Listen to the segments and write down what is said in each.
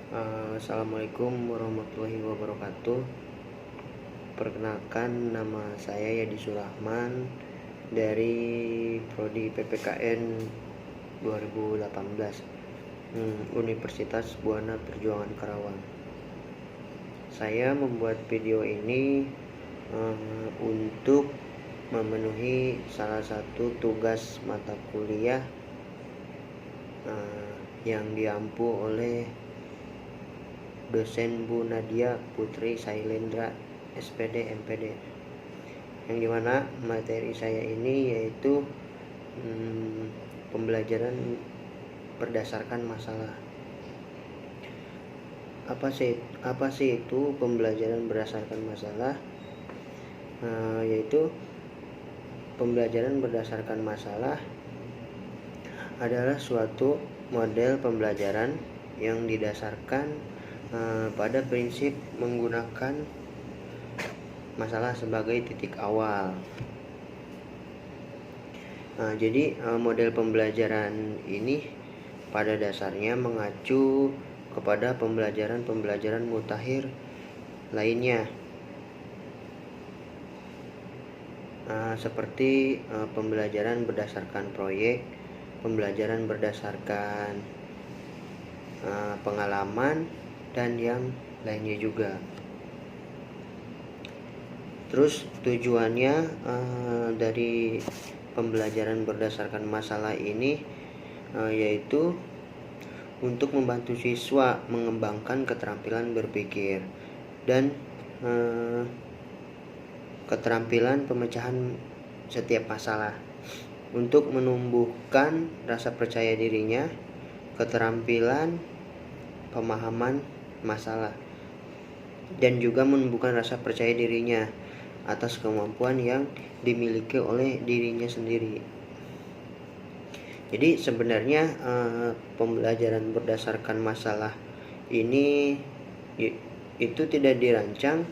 Assalamualaikum warahmatullahi wabarakatuh. Perkenalkan, nama saya Yadi Surahman dari Prodi PPKN 2018, Universitas Buana Perjuangan Karawang. Saya membuat video ini untuk memenuhi salah satu tugas mata kuliah yang diampu oleh dosen Bu Nadia Putri Sailendra SPD MPD, yang dimana materi saya ini yaitu pembelajaran berdasarkan masalah. Apa sih itu pembelajaran berdasarkan masalah? Yaitu pembelajaran berdasarkan masalah adalah suatu model pembelajaran yang didasarkan pada prinsip menggunakan masalah sebagai titik awal. Jadi model pembelajaran ini pada dasarnya mengacu kepada pembelajaran mutakhir lainnya, seperti pembelajaran berdasarkan proyek, pembelajaran berdasarkan pengalaman, dan yang lainnya juga. Terus tujuannya dari pembelajaran berdasarkan masalah ini yaitu untuk membantu siswa mengembangkan keterampilan berpikir dan keterampilan pemecahan setiap masalah, untuk menumbuhkan rasa percaya dirinya, keterampilan pemahaman masalah, dan juga menumbuhkan rasa percaya dirinya atas kemampuan yang dimiliki oleh dirinya sendiri. Jadi sebenarnya pembelajaran berdasarkan masalah ini itu tidak dirancang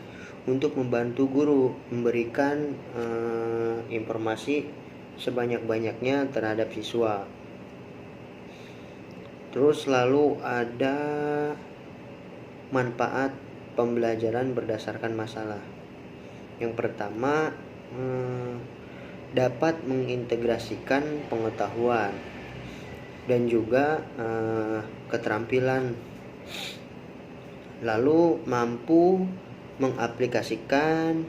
untuk membantu guru memberikan informasi sebanyak-banyaknya terhadap siswa. Terus lalu ada manfaat pembelajaran berdasarkan masalah. Yang pertama, dapat mengintegrasikan pengetahuan dan juga keterampilan, lalu mampu mengaplikasikan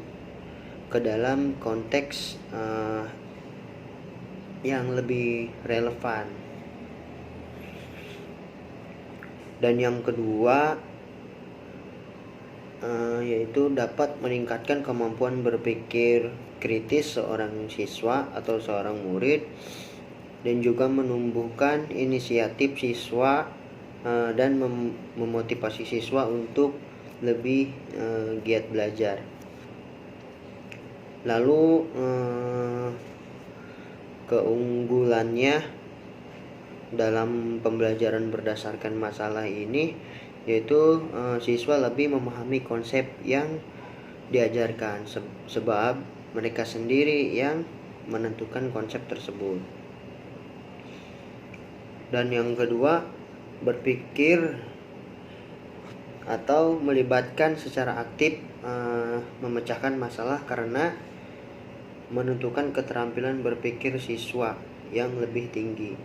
ke dalam konteks yang lebih relevan. Dan yang kedua yaitu dapat meningkatkan kemampuan berpikir kritis seorang siswa atau seorang murid, dan juga menumbuhkan inisiatif siswa dan memotivasi siswa untuk lebih giat belajar. Lalu keunggulannya dalam pembelajaran berdasarkan masalah ini yaitu siswa lebih memahami konsep yang diajarkan, sebab mereka sendiri yang menentukan konsep tersebut. Dan yang kedua, berpikir atau melibatkan secara aktif memecahkan masalah karena menentukan keterampilan berpikir siswa yang lebih tinggi.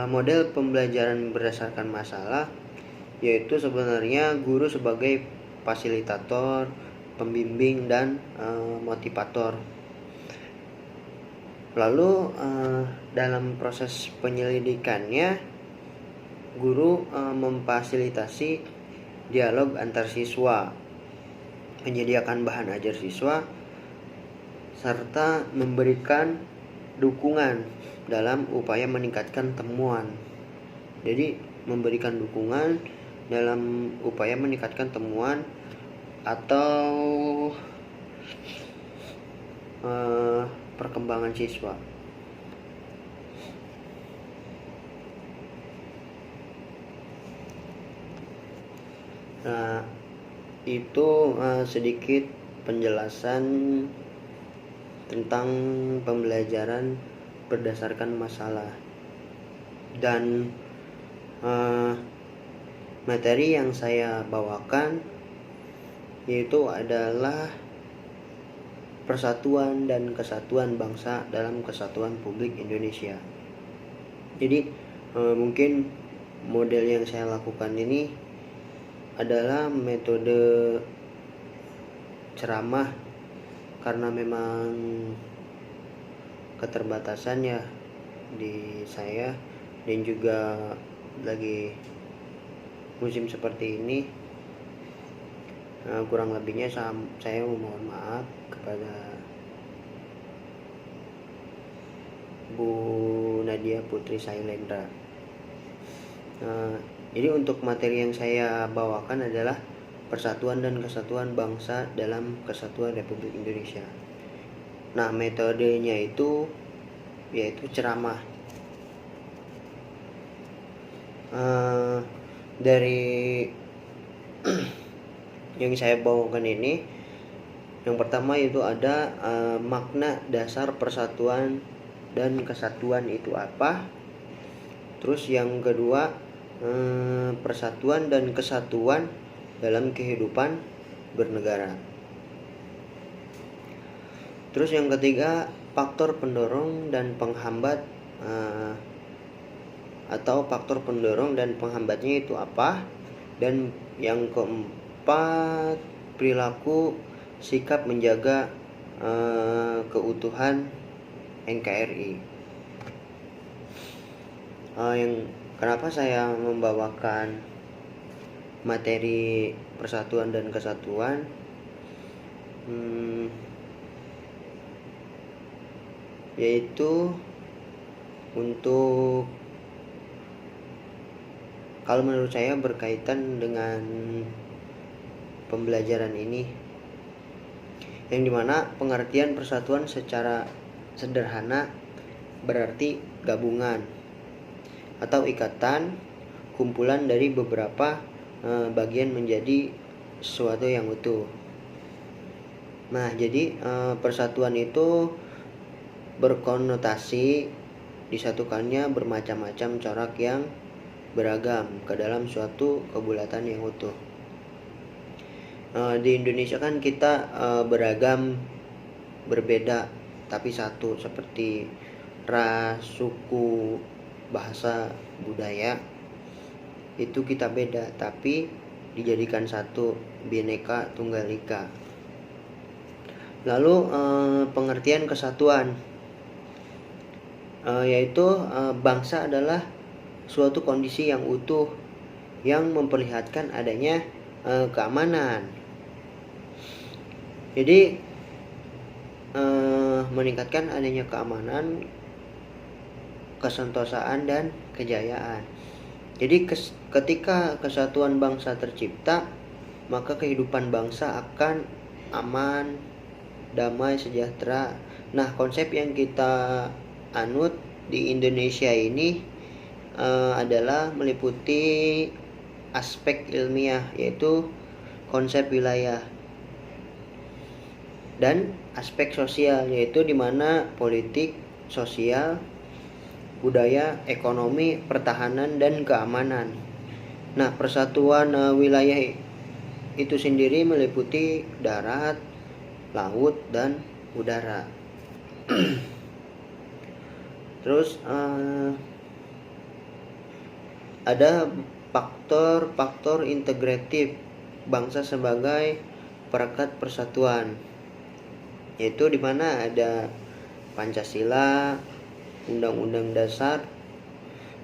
Model pembelajaran berdasarkan masalah yaitu sebenarnya guru sebagai fasilitator, pembimbing, dan motivator. Lalu dalam proses penyelidikannya, guru memfasilitasi dialog antar siswa, menyediakan bahan ajar siswa, serta memberikan dukungan dalam upaya meningkatkan temuan. Jadi memberikan dukungan dalam upaya meningkatkan temuan atau perkembangan siswa. Nah, itu sedikit penjelasan tentang pembelajaran berdasarkan masalah. Dan materi yang saya bawakan yaitu adalah persatuan dan kesatuan bangsa dalam kesatuan publik Indonesia. Jadi mungkin model yang saya lakukan ini adalah metode ceramah karena memang keterbatasannya di saya dan juga lagi musim seperti ini. Kurang lebihnya saya memohon maaf kepada Bu Nadia Putri Sailendra. Jadi untuk materi yang saya bawakan adalah persatuan dan kesatuan bangsa dalam kesatuan Republik Indonesia. Nah, metodenya itu yaitu ceramah. Dari yang saya bawakan ini, yang pertama itu ada makna dasar persatuan dan kesatuan itu apa. Terus yang kedua, persatuan dan kesatuan dalam kehidupan bernegara. Terus yang ketiga, faktor pendorong dan penghambat atau faktor pendorong dan penghambatnya itu apa. Dan yang keempat, perilaku sikap menjaga keutuhan NKRI. Kenapa saya membawakan materi persatuan dan kesatuan? Yaitu untuk, kalau menurut saya berkaitan dengan pembelajaran ini, yang dimana pengertian persatuan secara sederhana berarti gabungan atau ikatan kumpulan dari beberapa bagian menjadi sesuatu yang utuh. Nah, jadi persatuan itu berkonotasi disatukannya bermacam-macam corak yang beragam ke dalam suatu kebulatan yang utuh. Di Indonesia kan kita beragam, berbeda tapi satu, seperti ras, suku, bahasa, budaya. Itu kita beda tapi dijadikan satu, Bhinneka Tunggal Ika. Lalu pengertian kesatuan, yaitu bangsa adalah suatu kondisi yang utuh yang memperlihatkan adanya keamanan. Jadi meningkatkan adanya keamanan, kesentosaan dan kejayaan. Jadi ketika kesatuan bangsa tercipta, maka kehidupan bangsa akan aman, damai, sejahtera. Nah, konsep yang kita anut di Indonesia ini adalah meliputi aspek ilmiah, yaitu konsep wilayah, dan aspek sosial, yaitu di mana politik, sosial, budaya, ekonomi, pertahanan, dan keamanan. Nah, persatuan wilayah itu sendiri meliputi darat, laut, dan udara. Terus ada faktor-faktor integratif bangsa sebagai perekat persatuan, yaitu di mana ada Pancasila, Undang-Undang Dasar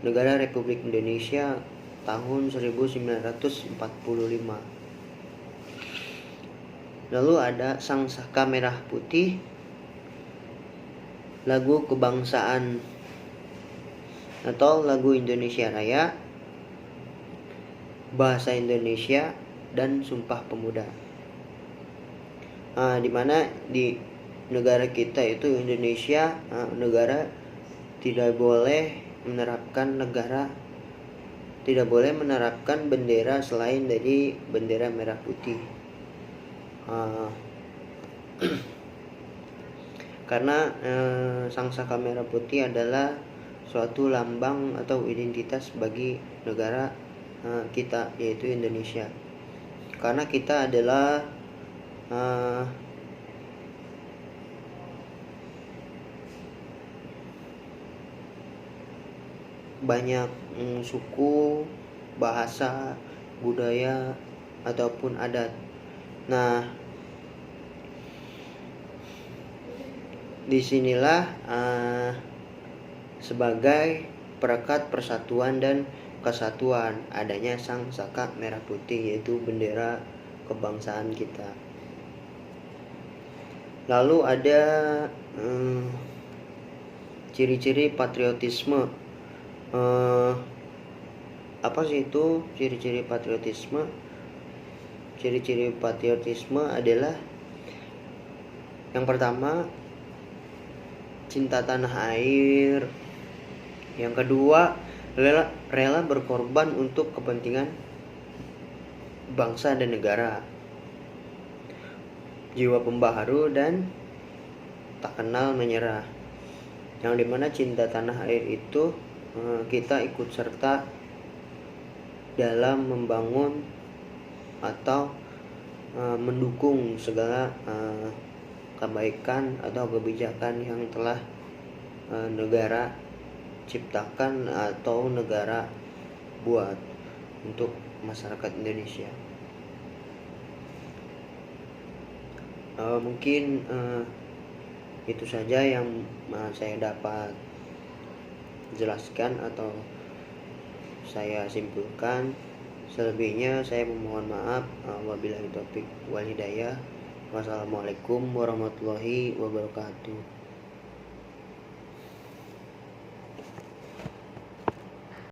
Negara Republik Indonesia tahun 1945. Lalu ada Sang Saka Merah Putih, lagu kebangsaan atau lagu Indonesia Raya, bahasa Indonesia, dan Sumpah Pemuda. Di mana di negara kita itu Indonesia, negara tidak boleh menerapkan bendera selain dari bendera merah putih. Karena Sang Saka Merah Putih adalah suatu lambang atau identitas bagi negara kita, yaitu Indonesia. Karena kita adalah banyak suku, bahasa, budaya, ataupun adat. Nah, disinilah sebagai perekat persatuan dan kesatuan adanya sang saka merah putih, yaitu bendera kebangsaan kita. Lalu ada ciri-ciri patriotisme. Apa sih itu ciri-ciri patriotisme? Ciri-ciri patriotisme adalah yang pertama, cinta tanah air. Yang kedua, rela berkorban untuk kepentingan bangsa dan negara. Jiwa pembaharu dan tak kenal menyerah. Yang dimana cinta tanah air itu kita ikut serta dalam membangun atau mendukung segala kebaikan atau kebijakan yang telah negara ciptakan atau negara buat untuk masyarakat Indonesia. Mungkin itu saja yang saya dapat jelaskan atau saya simpulkan. Selebihnya saya memohon maaf. Wabillahi taufiq wal hidayah. Wassalamualaikum warahmatullahi wabarakatuh.